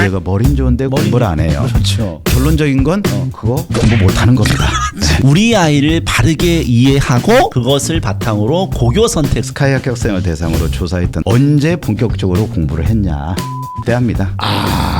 얘가 머리는 좋은데 공부를 안 해요. 그렇죠. 결론적인 건 그거 공부 못하는 겁니다. 우리 아이를 바르게 이해하고 그것을 바탕으로 고교 선택. 스카이 합격생을 대상으로 조사했던 언제 본격적으로 공부를 했냐 때합니다.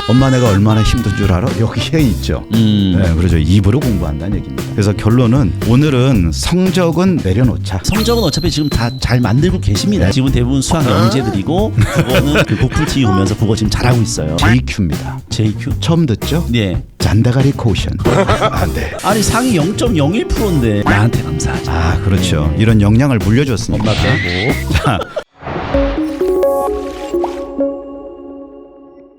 엄마 내가 얼마나 힘든 줄 알아? 여기에 있죠. 네, 그렇죠. 입으로 공부한다는 얘기입니다. 그래서 결론은 오늘은 성적은 내려놓자. 성적은 어차피 지금 다 잘 만들고 계십니다. 지금 대부분 수학 영재들이고 그거는 그 고풀 TV 오면서 그거 지금 잘하고 있어요. JQ입니다. JQ? 처음 듣죠? 네. 잔다가리 코션. 안 돼. 아니 상위 0.01%인데 나한테 감사하지. 그렇죠. 이런 역량을 물려줬으니까. 엄마 빼고. 자,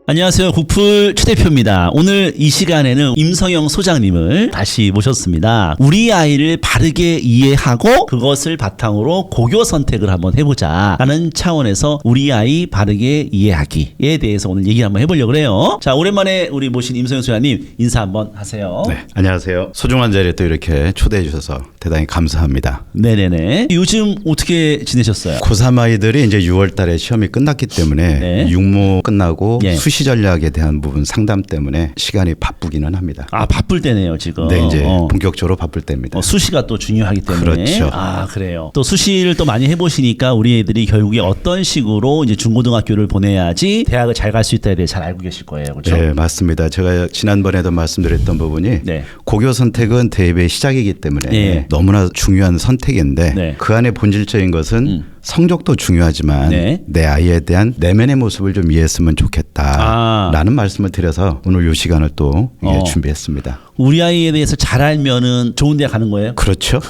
안녕하세요. 국풀 최 대표입니다. 오늘 이 시간에는 임성영 소장님을 다시 모셨습니다. 우리 아이를 바르게 이해하고 그것을 바탕으로 고교 선택을 한번 해보자 하는 차원에서 우리 아이 바르게 이해하기에 대해서 오늘 얘기 한번 해보려고 해요. 자, 오랜만에 우리 모신 임성영 소장님 인사 한번 하세요. 네, 안녕하세요. 소중한 자리에 또 이렇게 초대해 주셔서 대단히 감사합니다. 네네네. 요즘 어떻게 지내셨어요? 고3 아이들이 이제 6월 달에 시험이 끝났기 때문에 네. 육모 끝나고 예. 수시 전략에 대한 부분 상담 때문에 시간이 바쁘기는 합니다. 바쁠 때네요 지금. 네, 이제 본격적으로 바쁠 때입니다. 수시가 또 중요하기 때문에. 그렇죠. 그래요. 또 수시를 또 많이 해보시니까 우리 애들이 결국에 어떤 식으로 이제 중고등학교를 보내야지 대학을 잘 갈 수 있다에 대해 잘 알고 계실 거예요, 그렇죠? 네, 맞습니다. 제가 지난번에도 말씀드렸던 부분이 네. 고교 선택은 대입의 시작이기 때문에 네. 너무나 중요한 선택인데 네. 그 안에 본질적인 것은 성적도 중요하지만 네. 내 아이에 대한 내면의 모습을 좀 이해했으면 좋겠다라는 말씀을 드려서 오늘 이 시간을 또 준비했습니다. 우리 아이에 대해서 잘 알면은 좋은 데 가는 거예요? 그렇죠.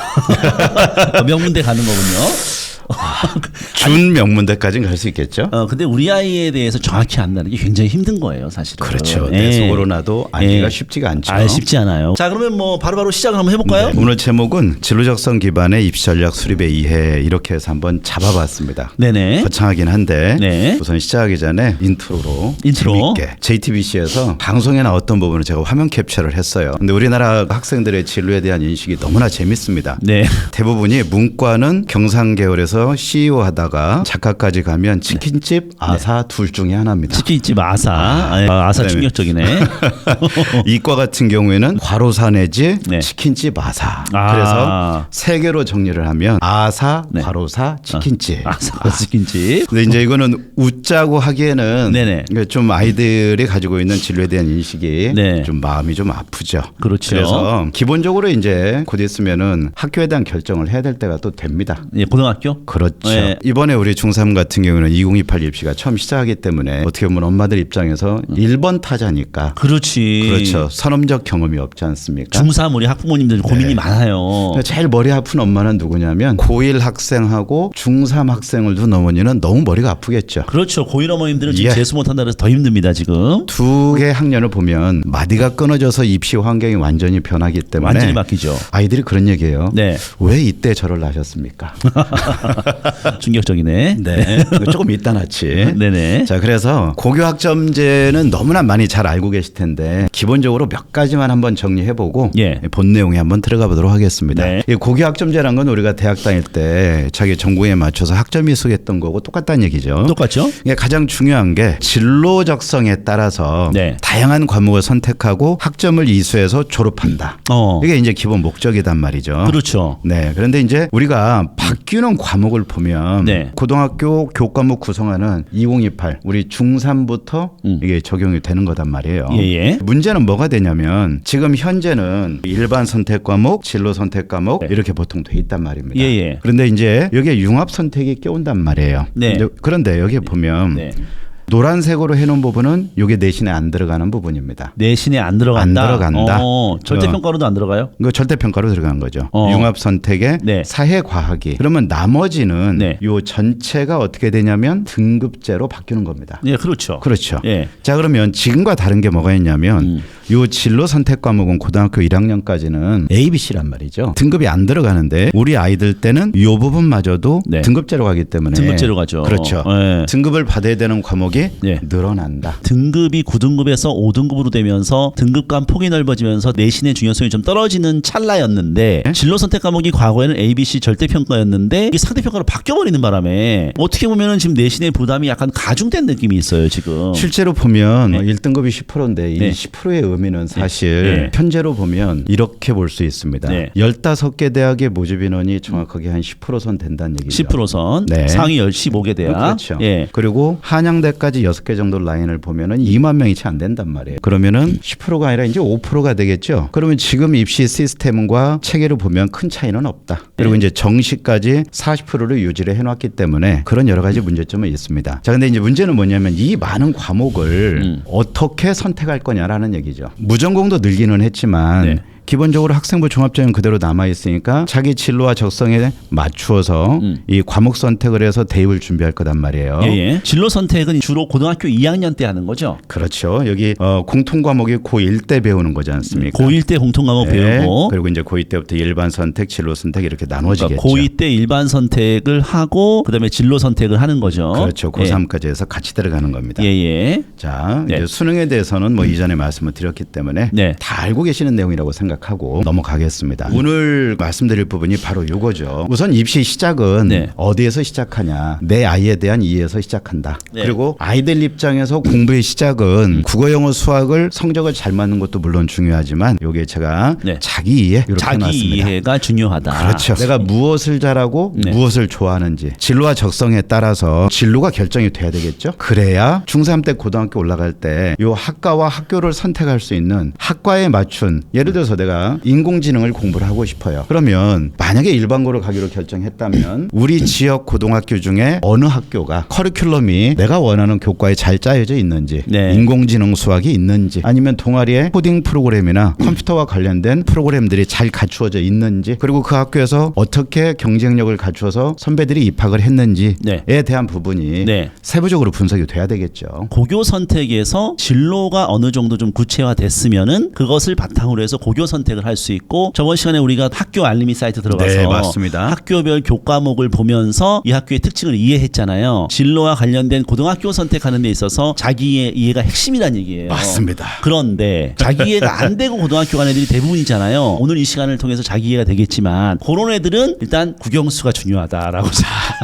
명문대 가는 거군요. 준 명문대까지는 갈 수 있겠죠. 근데 우리 아이에 대해서 정확히 안다는 게 굉장히 힘든 거예요, 사실은. 그렇죠. 내 속으로 나도 알기가 쉽지가 않죠. 쉽지 않아요. 자, 그러면 뭐 바로바로 시작을 한번 해볼까요? 네, 오늘 제목은 진로적성 기반의 입시 전략 수립의 이해 이렇게 해서 한번 잡아봤습니다. 네네. 거창하긴 한데 네. 우선 시작하기 전에 인트로 인트로. 재밌게 JTBC에서 방송에 나왔던 부분을 제가 화면 캡처를 했어요. 근데 우리나라 학생들의 진로에 대한 인식이 너무나 재밌습니다. 네. 대부분이 문과는 경상계열에서 CEO 하다가 작가까지 가면 치킨집, 아사 둘 중에 하나입니다. 치킨집 아사 충격적이네. 이과 같은 경우에는 과로사 내지 네. 치킨집 아사. 그래서 세 개로 정리를 하면 아사, 네. 과로사, 치킨집. 아사 치킨집. 근데 이제 이거는 웃자고 하기에는 네네. 좀 아이들이 가지고 있는 진로에 대한 인식이 네. 좀 마음이 좀 아프죠. 그렇죠. 그래서 기본적으로 이제 곧 있으면은 학교에 대한 결정을 해야 될 때가 또 됩니다. 예, 고등학교? 그렇죠. 네. 이번에 우리 중3 같은 경우는 2028 입시가 처음 시작하기 때문에 어떻게 보면 엄마들 입장에서 1번 타자니까 그렇지. 그렇죠. 선험적 경험이 없지 않습니까? 중3 우리 학부모님들 고민이 많아요. 제일 머리 아픈 엄마는 누구냐면 고1 학생하고 중3 학생을 둔 어머니는 너무 머리가 아프겠죠. 그렇죠. 고1 어머님들은 지금 재수 못한다 그래서 더 힘듭니다 지금. 두 개 학년을 보면 마디가 끊어져서 입시 환경이 완전히 변하기 때문에 완전히 바뀌죠. 아이들이 그런 얘기예요. 네. 왜 이때 저를 낳으셨습니까? 충격적이네. 네. 조금 이따 낳지. 네네. 자, 그래서 고교 학점제는 너무나 많이 잘 알고 계실 텐데 기본적으로 몇 가지만 한번 정리해보고 예. 본 내용에 한번 들어가 보도록 하겠습니다. 네. 이 고교 학점제란 건 우리가 대학 다닐 때 자기 전공에 맞춰서 학점이 수했던 거고 똑같다는 얘기죠. 똑같죠? 이게 가장 중요한 게 진로 적성에 따라서 네. 다양한 과목을 선택하고 학점을 이수해서 졸업한다. 이게 이제 기본 목적이단 말이죠. 그렇죠. 네. 그런데 이제 우리가 바뀌는 과목을 보면 네. 고등학교 교과목 구성하는 2028 우리 중3부터 이게 적용이 되는 거단 말이에요. 예예. 문제는 뭐가 되냐면 지금 현재는 일반 선택 과목, 진로 선택 과목 이렇게 보통 돼 있단 말입니다. 예예. 그런데 이제 여기에 융합 선택이 껴온단 말이에요. 네. 그런데 여기에 보면 네. 노란색으로 해놓은 부분은 이게 내신에 안 들어가는 부분입니다. 내신에 안 들어간다. 안 들어간다. 절대평가로도 안 들어가요? 이거 절대평가로 들어간 거죠. 융합 선택에 네. 사회과학이. 그러면 나머지는 네. 요 전체가 어떻게 되냐면 등급제로 바뀌는 겁니다. 네, 그렇죠. 그렇죠. 예. 자, 그러면 지금과 다른 게 뭐가 있냐면 요 진로 선택 과목은 고등학교 1학년까지는 A, B, C란 말이죠. 등급이 안 들어가는데 우리 아이들 때는 요 부분마저도 네. 등급제로 가기 때문에 등급제로 가죠. 그렇죠. 네. 등급을 받아야 되는 과목이 네. 늘어난다. 등급이 9등급에서 5등급으로 되면서 등급 간 폭이 넓어지면서 내신의 중요성이 좀 떨어지는 찰나였는데 진로 선택 과목이 과거에는 A, B, C 절대평가였는데 이게 상대평가로 바뀌어버리는 바람에 어떻게 보면은 지금 내신의 부담이 약간 가중된 느낌이 있어요 지금. 실제로 보면 네. 1등급이 10%인데 네. 이 10%의 의미는 사실 네. 현재로 보면 이렇게 볼 수 있습니다. 네. 15개 대학의 모집 인원이 정확하게 한 10%선 된다는 얘기죠. 10%선 네. 상위 15개 대학. 그렇죠. 예. 그리고 한양대까지 6개 정도 라인을 보면은 2만 명이 채 안 된단 말이에요. 그러면은 10%가 아니라 이제 5%가 되겠죠. 그러면 지금 입시 시스템과 체계를 보면 큰 차이는 없다. 그리고 이제 정시까지 40%를 유지를 해놨기 때문에 그런 여러 가지 문제점은 있습니다. 자, 근데 이제 문제는 뭐냐면 이 많은 과목을 어떻게 선택할 거냐라는 얘기죠. 무전공도 늘기는 했지만 네. 기본적으로 학생부 종합전형 그대로 남아 있으니까 자기 진로와 적성에 맞추어서 이 과목 선택을 해서 대입을 준비할 거단 말이에요. 예. 진로 선택은 주로 고등학교 2학년 때 하는 거죠. 그렇죠. 여기 공통 과목이 고1 때 배우는 거지 않습니까? 고1 때 공통 과목 네. 배우고 그리고 이제 고2 때부터 일반 선택, 진로 선택 이렇게 나눠지겠죠. 그러니까 고2 때 일반 선택을 하고 그다음에 진로 선택을 하는 거죠. 그렇죠. 고3까지 해서 같이 들어가는 겁니다. 예. 자, 네. 이제 수능에 대해서는 뭐 이전에 말씀을 드렸기 때문에 네. 다 알고 계시는 내용이라고 생각하고 넘어가겠습니다. 오늘 말씀드릴 부분이 바로 이거죠. 우선 입시 시작은 네. 어디에서 시작하냐. 내 아이에 대한 이해에서 시작한다. 네. 그리고 아이들 입장에서 공부의 시작은 국어, 영어, 수학을 성적을 잘 맞는 것도 물론 중요하지만 요게 제가 네. 자기 이해 이렇게 자기 해놨습니다. 이해가 중요하다. 그렇죠. 내가 무엇을 잘하고 네. 무엇을 좋아하는지 진로와 적성에 따라서 진로가 결정이 돼야 되겠죠. 그래야 중3 때 고등학교 올라갈 때 요 학과와 학교를 선택할 수 있는 학과에 맞춘 예를 들어서 내가 인공지능을 공부를 하고 싶어요. 그러면 만약에 일반고를 가기로 결정했다면 우리 지역 고등학교 중에 어느 학교가 커리큘럼이 내가 원하는 교과에 잘 짜여져 있는지 네. 인공지능 수학이 있는지 아니면 동아리에 코딩 프로그램이나 컴퓨터와 관련된 프로그램들이 잘 갖추어져 있는지 그리고 그 학교에서 어떻게 경쟁력을 갖추어서 선배들이 입학을 했는지에 네. 대한 부분이 네. 세부적으로 분석이 돼야 되겠죠. 고교 선택에서 진로가 어느 정도 좀 구체화됐으면은 그것을 바탕으로 해서 고교 선택을 할 수 있고 저번 시간에 우리가 학교 알림이 사이트 들어가서 네, 맞습니다. 학교별 교과목을 보면서 이 학교의 특징을 이해했잖아요. 진로와 관련된 고등학교 선택하는 데 있어서 자기의 이해가 핵심이란 얘기예요. 맞습니다. 그런데 자기 이해가 안 되고 고등학교 간 애들이 대부분이잖아요. 오늘 이 시간을 통해서 자기 이해가 되겠지만 그런 애들은 일단 국영수가 중요하다라고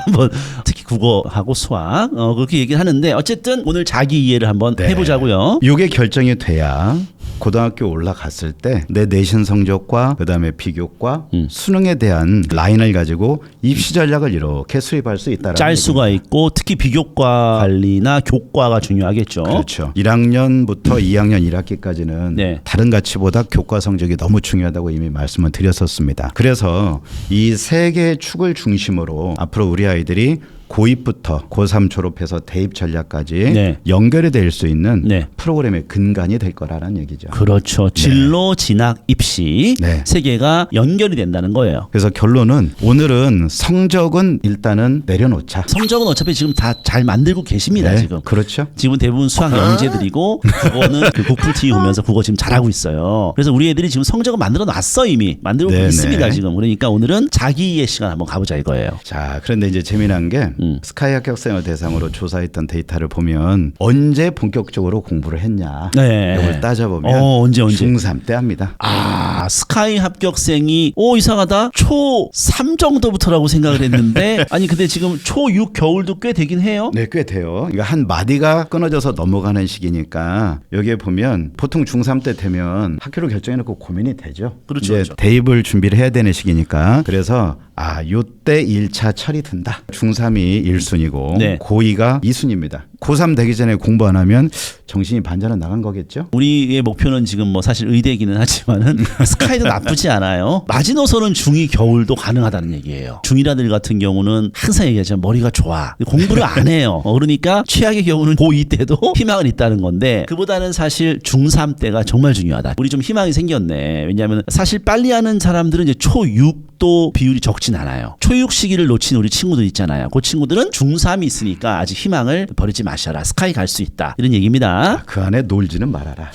한번 특히 국어하고 수학 그렇게 얘기를 하는데 어쨌든 오늘 자기 이해를 한번 네. 해보자고요. 이게 결정이 돼야 고등학교 올라갔을 때 내 내신 성적과 그다음에 비교과 수능에 대한 라인을 가지고 입시 전략을 이렇게 수립할 수 있다라는 짤 수가 얘기입니다. 있고 특히 비교과 관리나 교과가 중요하겠죠. 그렇죠. 1학년부터 2학년 1학기까지는 네. 다른 가치보다 교과 성적이 너무 중요하다고 이미 말씀을 드렸었습니다. 그래서 이 세 개의 축을 중심으로 앞으로 우리 아이들이 고2부터 고3 졸업해서 대입 전략까지 네. 연결이 될 수 있는 네. 프로그램의 근간이 될 거라는 얘기죠. 그렇죠. 진로, 진학, 입시 네. 세 개가 연결이 된다는 거예요. 그래서 결론은 오늘은 성적은 일단은 내려놓자. 성적은 어차피 지금 다 잘 만들고 계십니다. 네, 지금. 그렇죠. 지금 대부분 수학 영재들이고 국어는 그 국풀 TV 보면서 국어 지금 잘하고 있어요. 그래서 우리 애들이 지금 성적을 만들어 놨어 이미 만들고 네네. 있습니다 지금. 그러니까 오늘은 자기 이해 시간 한번 가보자 이거예요. 자, 그런데 이제 재미난 게 스카이 합격생을 대상으로 조사했던 데이터를 보면 언제 본격적으로 공부를 했냐 네. 이걸 따져보면 언제 중3 때 합니다. 스카이 합격생이 이상하다 초3 정도부터라고 생각을 했는데 아니 근데 지금 초6 겨울도 꽤 되긴 해요. 네, 꽤 돼요. 그러니까 한 마디가 끊어져서 넘어가는 시기니까 여기에 보면 보통 중3 때 되면 학교를 결정해놓고 고민이 되죠. 그렇죠, 이제 그렇죠. 대입을 준비를 해야 되는 시기니까 그래서 요때 1차 철이 든다. 중3이 1순위고 네. 고2가 2순위입니다. 고3 되기 전에 공부 안 하면 정신이 반전은 나간 거겠죠? 우리의 목표는 지금 뭐 사실 의대기는 하지만은 스카이도 나쁘지 않아요. 마지노선은 중2 겨울도 가능하다는 얘기예요. 중1아들 같은 경우는 항상 얘기하지만 머리가 좋아. 공부를 안 해요. 그러니까 최악의 경우는 고2 때도 희망은 있다는 건데 그보다는 사실 중3 때가 정말 중요하다. 우리 좀 희망이 생겼네. 왜냐하면 사실 빨리 하는 사람들은 이제 초6도 비율이 적진 않아요. 초6 시기를 놓친 우리 친구들 있잖아요. 그 친구들은 중3이 있으니까 아직 희망을 버리지 마셔라. 스카이 갈 수 있다. 이런 얘기입니다. 그 안에 놀지는 말아라.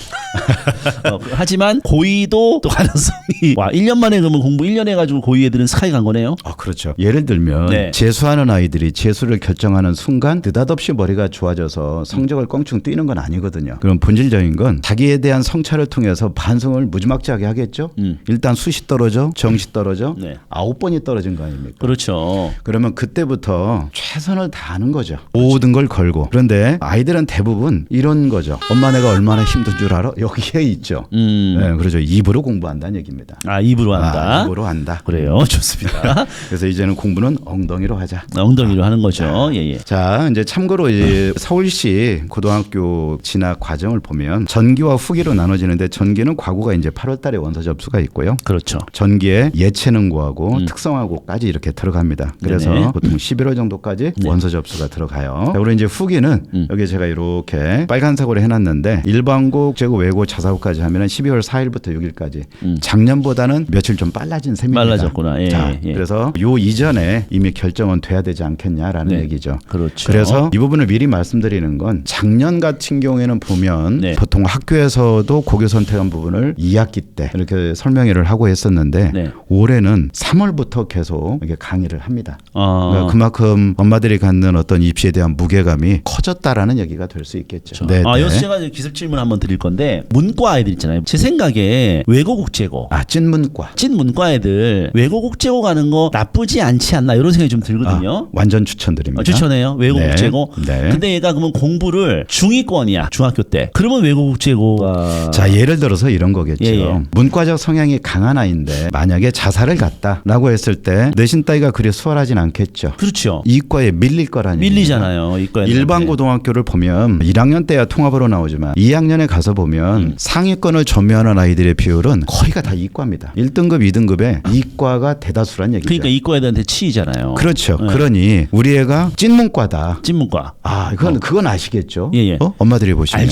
하지만 고2도 또 가능성이 1년 만에 그러면 공부 1년 해가지고 고2 애들은 스카이 간 거네요. 그렇죠. 예를 들면 네. 재수하는 아이들이 재수를 결정하는 순간 느닷없이 머리가 좋아져서 성적을 껑충 뛰는 건 아니거든요. 그럼 본질적인 건 자기에 대한 성찰을 통해서 반성을 무지막지하게 하겠죠. 일단 수시 떨어져, 정시 떨어져, 네. 9번이 떨어진 거 아닙니까? 그렇죠. 그러면 그때부터 최선을 다하는 거죠. 모든 걸 걸고. 그런데 아이들은 대부분 이런 거죠. 엄마 내가 얼마나 힘든 줄 알아? 여기에 있죠. 네, 그렇죠. 입으로 공부한다는 얘기입니다. 입으로 한다. 입으로 한다. 그래요. 좋습니다. 그래서 이제는 공부는 엉덩이로 하자. 엉덩이로 하는 거죠. 예. 자, 이제 참고로 이제 서울시 고등학교 진학 과정을 보면 전기와 후기로 나눠지는데 전기는 과거가 이제 8월 달에 원서 접수가 있고요. 그렇죠. 전기에 예체능고하고 특성화고까지 이렇게 들어갑니다. 그래서 네네. 보통 11월 정도까지 네. 원서 접수가 들어가요. 자, 그리고 이제 후기는 여기 제가 이렇게 빨간색으로 해놨는데 일반고, 재고, 외고, 자사고까지 하면은 12월 4일부터 6일까지 작년보다는 며칠 좀 빨라진 셈입니다. 빨라졌구나. 예, 자, 예. 그래서 요 이전에 이미 결정은 돼야 되지 않겠냐라는 네. 얘기죠. 그렇죠. 그래서 이 부분을 미리 말씀드리는 건 작년 같은 경우에는 보면 네. 보통 학교에서도 고교 선택한 부분을 2학기 때 이렇게 설명회를 하고 했었는데 네. 올해는 3월부터 계속 이렇게 강의를 합니다. 아, 그러니까 그만큼 엄마들이 갖는 어떤 입시에 대한 무게감이 커졌다라는 얘기가 될 수 있겠죠. 네, 네. 여기서 제가 기습 질문 한번 드릴 건데 문과 아이들 있잖아요. 제 생각에 외고국제고 찐문과. 찐 문과 애들 외고국제고 가는 거 나쁘지 않지 않나 이런 생각이 좀 들거든요. 완전 추천드립니다. 추천해요. 외고국제고. 네. 근데 얘가 그러면 공부를 중위권이야. 중학교 때. 그러면 외고국제고가 자, 예를 들어서 이런 거겠죠. 예. 문과적 성향이 강한 아이인데 만약에 자살을 갔다라고 했을 때 내신 따위가 그리 수월하진 않겠죠. 그렇죠. 이과에 밀릴 거라는 밀리잖아요. 이과에 일반 고등학교를 보면 1학년 때야 통합으로 나오지만 2학년에 가서 보면 상위권을 점유하는 아이들의 비율은 거의가 다 이과입니다. 1등급, 2등급에 이과가 대다수란 얘기죠. 그러니까 이과 애들한테 치이잖아요. 그렇죠. 네. 그러니 우리 애가 찐문과다. 찐문과. 그건 아시겠죠? 예. 엄마들이 보시면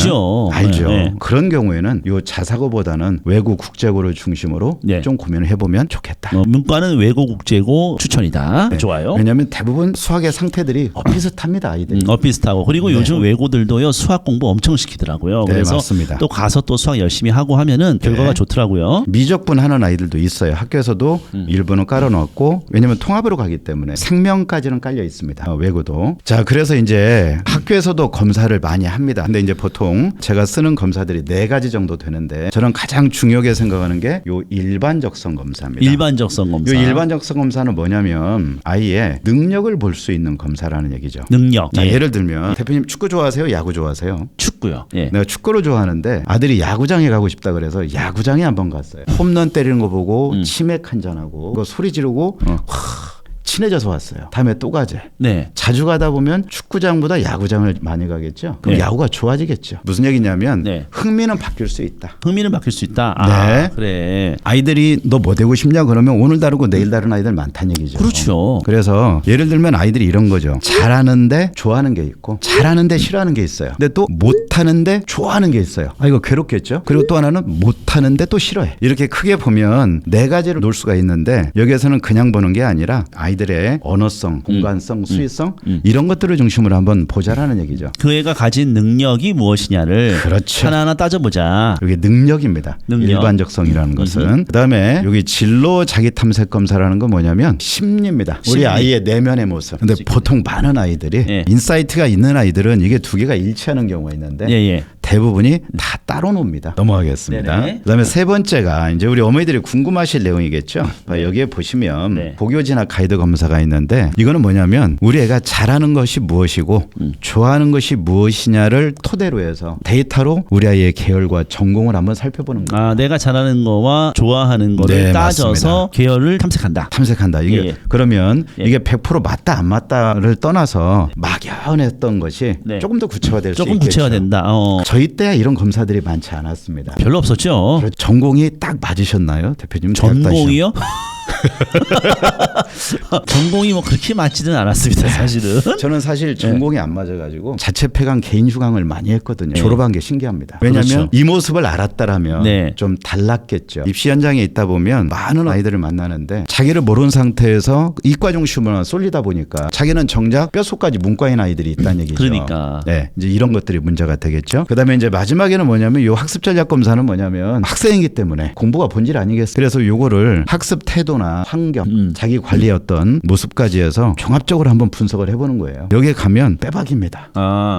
알죠. 네. 그런 경우에는 요 자사고보다는 외고 국제고를 중심으로 네. 좀 고민을 해보면 좋겠다. 문과는 외고국제고 추천이다. 네. 좋아요. 왜냐하면 대부분 수학의 상태들이 비슷합니다, 아이들이. 비슷하고 그리고 요즘 외고들도요 수학 공부 엄청 시키더라고요. 네, 그래서 맞습니다. 또 가서 또 수학 열심히 하고 하면은 결과가 네. 좋더라고요. 미적분 하는 아이들도 있어요. 학교에서도 일부는 깔아놓았고 왜냐하면 통합으로 가기 때문에 생명까지는 깔려 있습니다. 외고도. 자, 그래서 이제 학교에서도 검사를 많이 합니다. 근데 이제 보통 제가 쓰는 검사들이 4가지 정도 되는데 저는 가장 중요하게 생각하는 게 요 일반적성 검사입니다. 일반적성 검사. 요 일반적성 검사는 뭐냐면 아이의 능력을 볼 수 있는 검사라는 얘기죠. 능력. 자, 예. 예를 들면 대표님 축구 좋아하세요? 야구 좋아하세요? 축구요. 예. 내가 축구를 좋아하는데 아들이 야구장에 가고 싶다 그래서 야구장에 한번 갔어요. 홈런 때리는 거 보고 치맥 한잔하고 그거 소리 지르고 친해져서 왔어요. 다음에 또 가재. 네. 자주 가다 보면 축구장보다 야구장을 많이 가겠죠. 그럼 네. 야구가 좋아지겠죠. 무슨 얘기냐면 네. 흥미는 바뀔 수 있다. 흥미는 바뀔 수 있다. 네. 그래. 아이들이 너 뭐 되고 싶냐 그러면 오늘 다르고 내일 다른 아이들 많다는 얘기죠. 그렇죠. 그래서 예를 들면 아이들이 이런 거죠. 잘하는데 좋아하는 게 있고 잘하는데 싫어하는 게 있어요. 근데 또 못하는데 좋아하는 게 있어요. 이거 괴롭겠죠. 그리고 또 하나는 못하는데 또 싫어해. 이렇게 크게 보면 4가지로 놓을 수가 있는데 여기에서는 그냥 보는 게 아니라 아이들의 언어성, 공간성, 수위성 이런 것들을 중심으로 한번 보자라는 얘기죠. 그 애가 가진 능력이 무엇이냐를 그렇죠. 하나하나 따져보자. 이게 능력입니다. 능력. 일반적성이라는 것은. 그다음에 여기 진로 자기 탐색 검사라는 건 뭐냐면 심리입니다. 우리 심리. 아이의 내면의 모습. 근데 보통 많은 아이들이 예. 인사이트가 있는 아이들은 이게 2개가 일치하는 경우가 있는데 예. 대부분이 다 따로 놉니다. 넘어가겠습니다. 네네. 그다음에 3번째가 이제 우리 어머니들이 궁금하실 내용이겠죠. 여기에 보시면 네. 고교 진학 가이드 검사가 있는데 이거는 뭐냐면 우리 애가 잘하는 것이 무엇이고 좋아하는 것이 무엇이냐를 토대로 해서 데이터로 우리 아이의 계열과 전공을 한번 살펴보는 거예요. 내가 잘하는 거와 좋아하는 거를 네, 따져서 맞습니다. 계열을 탐색한다. 탐색한다. 이게 예. 그러면 예. 이게 100% 맞다 안 맞다를 떠나서 막연했던 것이 네. 조금 더 구체화될 수 조금 있겠죠. 구체화된다. 저희 때야 이런 검사들이 많지 않았습니다. 별로 없었죠. 전공이 딱 맞으셨나요, 대표님? 전공이요? 전공이 뭐 그렇게 맞지는 않았습니다, 사실은. 저는 사실 전공이 안 맞아가지고 자체 폐강 개인 휴강을 많이 했거든요. 졸업한 게 신기합니다. 왜냐하면 그렇죠. 이 모습을 알았다라면 네. 좀 달랐겠죠. 입시 현장에 있다 보면 많은 아이들을 만나는데 자기를 모르는 상태에서 이과 중심으로 쏠리다 보니까 자기는 정작 뼛속까지 문과인 아이들이 있다는 얘기죠. 그러니까. 네, 이제 이런 것들이 문제가 되겠죠. 그다음에 이제 마지막에는 뭐냐면 이 학습 전략 검사는 뭐냐면 학생이기 때문에 공부가 본질 아니겠어요. 그래서 요거를 학습 태도나 환경, 자기 관리의 어떤 모습까지 해서 종합적으로 한번 분석을 해보는 거예요. 여기에 가면 빼박입니다.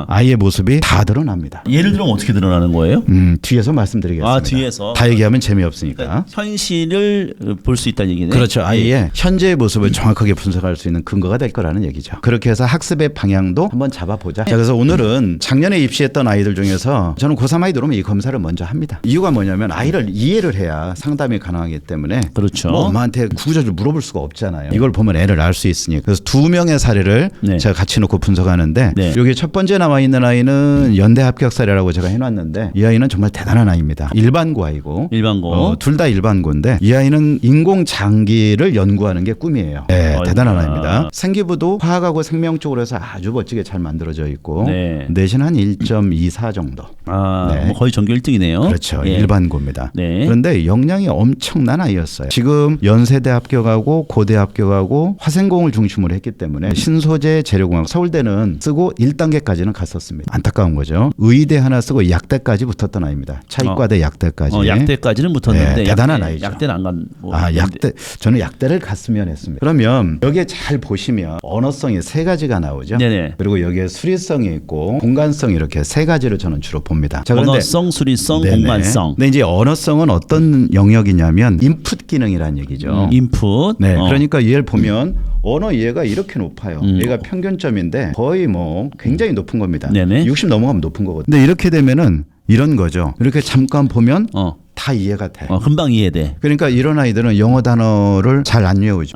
아이의 모습이 다 드러납니다. 예를 들면 어떻게 드러나는 거예요? 뒤에서 말씀드리겠습니다. 아, 뒤에서. 다 얘기하면 재미없으니까. 그러니까 현실을 볼 수 있다는 얘기네. 그렇죠. 아이의 현재의 모습을 정확하게 분석할 수 있는 근거가 될 거라는 얘기죠. 그렇게 해서 학습의 방향도 한번 잡아보자. 자, 그래서 오늘은 작년에 입시했던 아이들 중에서 저는 고3 아이 들어오면 이 검사를 먼저 합니다. 이유가 뭐냐면 아이를 이해를 해야 상담이 가능하기 때문에 그렇죠. 뭐 엄마한테 구구절절 물어볼 수가 없잖아요. 이걸 보면 애를 알 수 있으니까. 그래서 2명의 사례를 네. 제가 같이 놓고 분석하는데 네. 여기 첫 번째 나와 있는 아이는 연대 합격 사례라고 제가 해놨는데 이 아이는 정말 대단한 아이입니다. 일반고 아이고. 일반고. 둘 다 일반고인데 이 아이는 인공장기를 연구하는 게 꿈이에요. 네, 대단한 아이입니다. 생기부도 화학하고 생명 쪽으로 해서 아주 멋지게 잘 만들어져 있고 네. 내신 한 1.24 정도. 네. 뭐 거의 전교 1등이네요. 그렇죠. 예. 일반고입니다. 네. 그런데 역량이 엄청난 아이였어요. 지금 연세대 합격하고 고대 합격하고 화생공을 중심으로 했기 때문에 신소재 재료공학 서울대는 쓰고 1단계까지는 갔었습니다. 안타까운 거죠. 의대 하나 쓰고 약대까지 붙었던 아이입니다. 차이과대 약대까지. 약대까지는 붙었는데 네, 대단한 아이죠. 약대는 안 간. 뭐 약대. 저는 약대를 갔으면 했습니다. 그러면 여기에 잘 보시면 언어성이 3가지가 나오죠. 네네. 그리고 여기에 수리성이 있고 공간성이 이렇게 3가지를 저는 주로 봅니다. 자, 그런데 언어성, 수리성, 네네. 공간성. 근데 이제 언어성은 어떤 영역이냐면 인풋 기능이라는 얘기죠. 인풋. 네, 그러니까 얘를 보면 언어 이해가 이렇게 높아요. 얘가 평균점인데 거의 뭐 굉장히 높은 겁니다. 네네. 60 넘어가면 높은 거거든요. 근데 이렇게 되면은 이런 거죠. 이렇게 잠깐 보면 다 이해가 돼. 금방 이해돼. 그러니까 이런 아이들은 영어 단어를 잘 안 외우죠.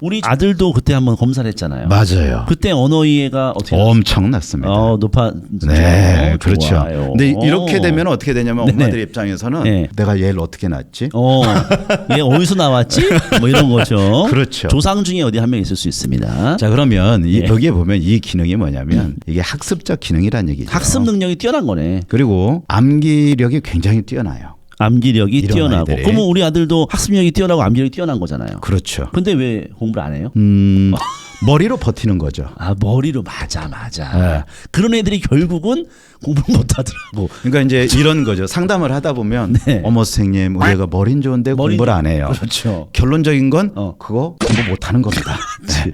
우리 아들도 그때 한번 검사를 했잖아요. 맞아요. 그때 언어 이해가 어떻게 엄청났습니다. 높아. 네, 그렇죠. 좋아요. 근데 이렇게 되면 어떻게 되냐면 네네. 엄마들 입장에서는 네. 내가 얘를 어떻게 낳지? 얘 어디서 나왔지? 뭐 이런 거죠. 그렇죠. 조상 중에 어디 한 명 있을 수 있습니다. 자, 그러면 여기에 보면 이 기능이 뭐냐면 이게 학습적 기능이라는 얘기죠. 학습 능력이 뛰어난 거네. 그리고 암기력이 굉장히 뛰어나요. 암기력이 이런 뛰어나고. 아이들이. 그러면 우리 아들도 학습력이 뛰어나고 암기력이 뛰어난 거잖아요. 그렇죠. 근데 왜 공부를 안 해요? 머리로 버티는 거죠. 머리로 맞아. 네. 그런 애들이 결국은 공부를 못 하더라고. 그러니까 이제 이런 거죠. 상담을 하다 보면 네. 어머 선생님 우리 애가 머리는 좋은데 공부를 안 해요. 그렇죠. 결론적인 건 그거 공부 못 하는 겁니다. 네.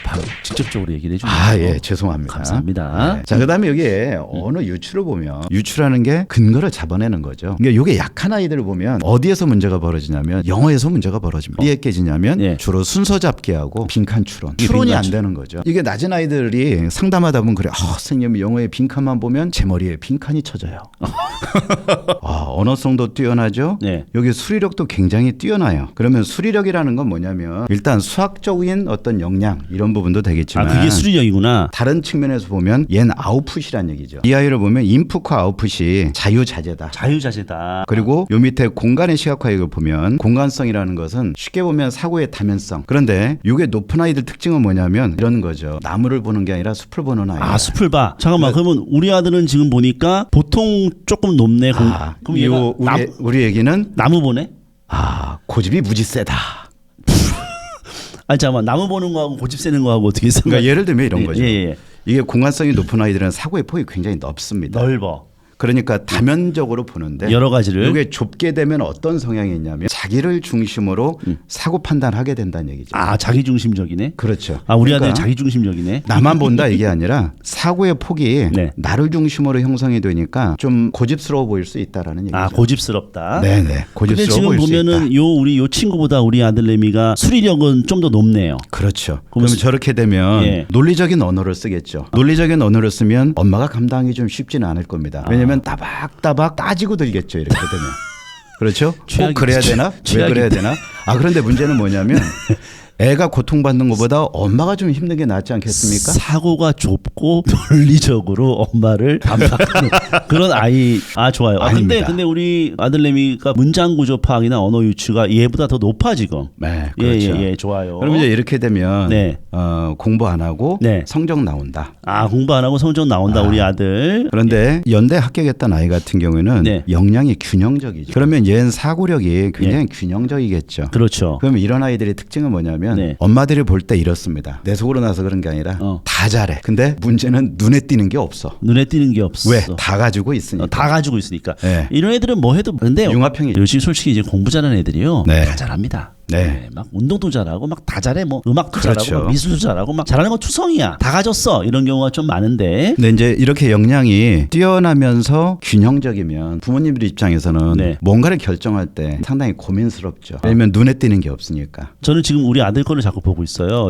바로 직접적으로 얘기를 해주네요. 예, 죄송합니다. 감사합니다. 네. 자, 그다음에 여기에 언어 유추를 보면 유추라는 게 근거를 잡아내는 거죠. 그러니까 이게 약한 아이들을 보면 어디에서 문제가 벌어지냐면 영어에서 문제가 벌어집니다. 어디에 깨지냐면 예. 주로 순서 잡기하고 빈칸 추론. 추론이 안 되는 거죠. 이게 낮은 아이들이 상담하다 보면 그래. 선생님 영어의 빈칸만 보면 제 머리에 빈칸이 쳐져요. 언어성도 뛰어나죠. 네. 여기 수리력도 굉장히 뛰어나요. 그러면 수리력이라는 건 뭐냐면 일단 수학적인 어떤 역량 이런 부분도 되겠지만 그게 수리력이구나. 다른 측면에서 보면 얘는 아웃풋이란 얘기죠. 이 아이를 보면 인풋과 아웃풋이 자유자재다. 자유자재다. 그리고 요 밑에 공간의 시각화익을 보면 공간성이라는 것은 쉽게 보면 사고의 다면성. 그런데 이게 높은 아이들 특징은 뭐냐면 이런 거죠. 나무를 보는 게 아니라 숲을 보는 아이. 숲을 봐. 잠깐만. 그러면 우리 아들은 지금 보니까 보통 조금 높네. 그럼 얘가 우리 애기는 나무 보네? 고집이 무지 세다. 잠깐만. 나무 보는 거하고 고집 세는 거하고 어떻게 생각? 그러니까 예를 들면 이런 거죠. 예. 이게 공간성이 높은 아이들은 사고의 폭이 굉장히 넓습니다. 넓어. 그러니까 다면적으로 보는데 여러 가지를 이게 좁게 되면 어떤 성향이 있냐면 자기를 중심으로 사고 판단하게 된다는 얘기죠. 자기 중심적이네. 그렇죠. 우리 그러니까 아들 자기 중심적이네. 나만 본다 이게 아니라 사고의 폭이 네. 나를 중심으로 형성이 되니까 좀 고집스러워 보일 수 있다라는 얘기죠. 고집스럽다. 네네. 고집스러워 근데 지금 보일 수 보면은 있다. 우리 친구보다 우리 아들 레미가 수리력은 좀 더 높네요. 그렇죠. 그러면 저렇게 되면 논리적인 언어를 쓰겠죠. 논리적인 언어를 쓰면 엄마가 감당하기 좀 쉽지는 않을 겁니다. 왜냐하면 따박따박 따지고 들겠죠. 이렇게 되면. 그렇죠? 꼭 그래야 되나? 왜 그래야 되나? 그런데 문제는 뭐냐면 애가 고통받는 것보다 엄마가 좀 힘든 게 낫지 않겠습니까? 사고가 좁고 논리적으로 엄마를 반박하는 그런 아이. 아 좋아요. 아닙니다. 근데 우리 아들내미가 문장 구조 파악이나 언어 유추가 얘보다 더 높아 지금. 네, 그렇죠. 예, 좋아요. 그럼 이제 이렇게 되면 네. 공부 안 하고 네. 성적 나온다. 아 공부 안 하고 성적 나온다 우리 아들. 그런데 연대 합격했던 아이 같은 경우에는 네. 역량이 균형적이죠. 그러면 얘는 사고력이 굉장히 균형적이겠죠. 그렇죠. 그러면 이런 아이들의 특징은 뭐냐면 네. 엄마들이 볼 때 이렇습니다. 내 속으로 나서 그런 게 아니라 다 잘해. 근데 문제는 눈에 띄는 게 없어. 눈에 띄는 게 없어. 왜? 다 가지고 있으니까. 다 가지고 있으니까. 네. 이런 애들은 뭐 해도 근데 융합형이 요즘 솔직히 이제 공부 잘하는 애들이요. 네. 다 잘합니다. 네. 막 운동도 잘하고 막 다 잘해. 뭐 음악도 그렇죠. 잘하고 막 미술도 잘하고 막 잘하는 건 투성이야. 다 가졌어. 이런 경우가 좀 많은데. 근데 이제 이렇게 역량이 뛰어나면서 균형적이면 부모님들 입장에서는 네. 뭔가를 결정할 때 상당히 고민스럽죠. 왜냐면 눈에 띄는 게 없으니까. 저는 지금 우리 아들 거를 자꾸 보고 있어요.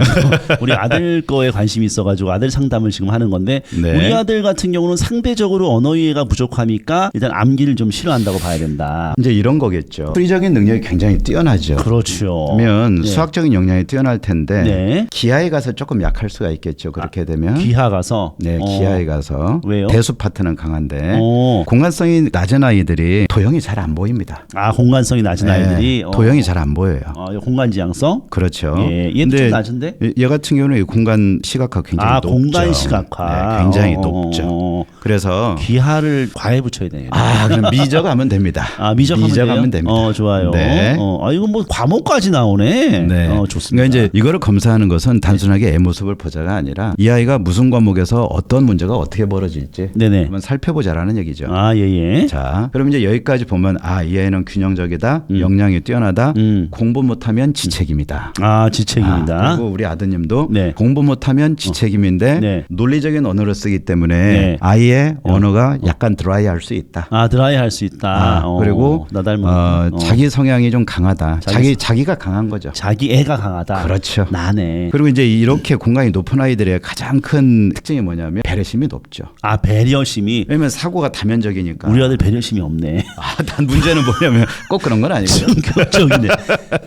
우리 아들 거에 관심이 있어가지고 아들 상담을 지금 하는 건데 네. 우리 아들 같은 경우는 상대적으로 언어 이해가 부족하니까 일단 암기를 좀 싫어한다고 봐야 된다. 이제 이런 거겠죠. 수리적인 능력이 굉장히 뛰어나죠. 그렇죠. 그러면 네. 수학적인 역량이 뛰어날 텐데 네. 기하에 가서 조금 약할 수가 있겠죠. 그렇게 되면 기하 가서. 네, 기하에 가서 왜요? 대수 파트는 강한데 어. 공간성이 낮은 아이들이 도형이 잘 안 보입니다. 아 공간성이 낮은 네, 아이들이 도형이 잘 안 보여요. 공간지향성. 그렇죠. 예, 얘도 좀 낮은데? 얘 같은 경우는 이 공간 시각화 굉장히 높죠. 공간 시각화. 네, 굉장히 높죠. 그래서 기하를 과에 붙여야 되네요. 그럼 미적하면 됩니다. 미적하면 돼요? 됩니다. 좋아요. 네. 이거 뭐 과목까지 나오네. 네. 좋습니다. 그러니까 이제 이거를 검사하는 것은 단순하게 애 모습을 보자가 아니라 이 아이가 무슨 과목에서 어떤 문제가 어떻게 벌어질지 네네. 한번 살펴보자라는 얘기죠. 예예. 자, 그럼 이제 여기까지 보면 이 아이는 균형적이다, 역량이 뛰어나다, 공부 못하면 지책임이다. 지책입니다. 그리고 우리 아드님도 네. 공부 못하면 지책임인데 네. 논리적인 언어를 쓰기 때문에 네. 아이의 언어가 약간 드라이할 수 있다. 드라이 할 수 있다. 그리고 나 닮은. 자기 성향이 좀 강하다. 자기가 강한 거죠. 자기 애가 강하다. 그렇죠. 나네. 그리고 이제 이렇게 공간이 높은 아이들의 가장 큰 특징이 뭐냐면 배려심이 높죠. 배려심이. 왜냐면 사고가 다면적이니까. 우리 아들 배려심이 없네. 단 문제는 뭐냐면 꼭 그런 건 아니고요. 충격적이네.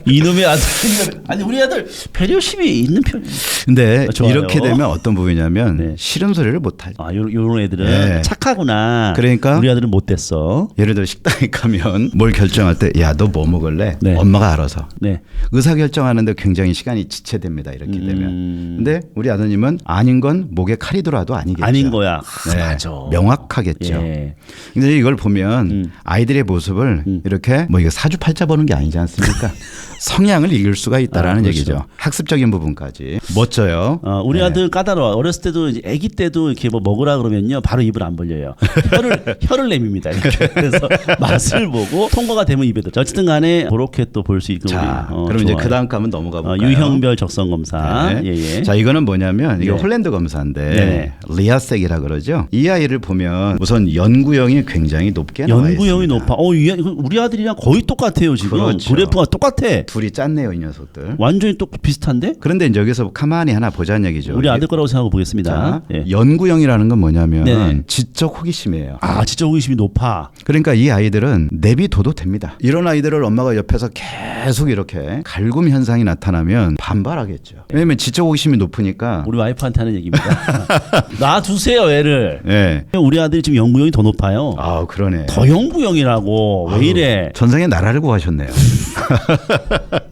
이놈의 아들. 아니 우리 아들 배려심이 있는 편. 근데 좋아요. 이렇게 되면 어떤 부분이냐면 네. 싫은 소리를 못 하죠. 요런 애들은 네. 착하구나. 그러니까 우리 아들은 못 됐어. 예를 들어 식당에 가면 뭘 결정할 때 야 너 뭐 먹을래? 네. 엄마가 알아서. 네. 의사 결정하는데 굉장히 시간이 지체됩니다. 이렇게 되면. 근데 우리 아드님은 아닌 건 목에 칼이 들어와도 아니겠죠. 아닌 거야. 네. 맞아. 명확하겠죠. 예. 근데 이걸 보면 아이들의 모습을 이렇게 뭐 이거 사주팔자 보는 게 아니지 않습니까? 성향을 읽을 수가 있다라는 그렇죠. 얘기죠. 학습적인 부분까지. 멋져요. 우리 네. 아들 까다로워. 어렸을 때도 이제 아기 때도 이렇게 뭐 먹으라 그러면요 바로 입을 안 벌려요. 혀를 내밉니다. 이렇게. 그래서 맛을 보고 통과가 되면 입에 들어. 어쨌든 간에 그렇게 또 볼 수 있고. 자, 우리, 그럼 이제 좋아요. 그 다음 거 한번 넘어가 볼까요? 유형별 적성 검사. 네. 예. 자, 이거는 뭐냐면 이거 네. 홀랜드 검사인데 네네. 리아섹이라 그러죠. 이 아이를 보면 우선 연구형이 굉장히 높게 나와 연구형이 있습니다. 높아. 우리 아들이랑 거의 똑같아요 지금. 그렇죠. 그래프가 똑같아. 둘이 짰네요, 이 녀석들. 완전히 또 비슷한데? 그런데 이제 여기서 가만히 하나 보자는 얘기죠. 우리 아들 거라고 생각하고 보겠습니다. 자, 예. 연구형이라는 건 뭐냐면 네네. 지적 호기심이에요. 진짜 호기심이 높아. 그러니까 이 아이들은 내비둬도 됩니다. 이런 아이들을 엄마가 옆에서 계속 이렇게 갈굼 현상이 나타나면 반발하겠죠. 왜냐면 지적 호기심이 높으니까. 우리 와이프한테 하는 얘기입니다. 놔두세요 애를. 네. 우리 아들이 지금 연구형이 더 높아요. 그러네. 더 연구형이라고. 왜 이래? 전생에 나라를 구하셨네요.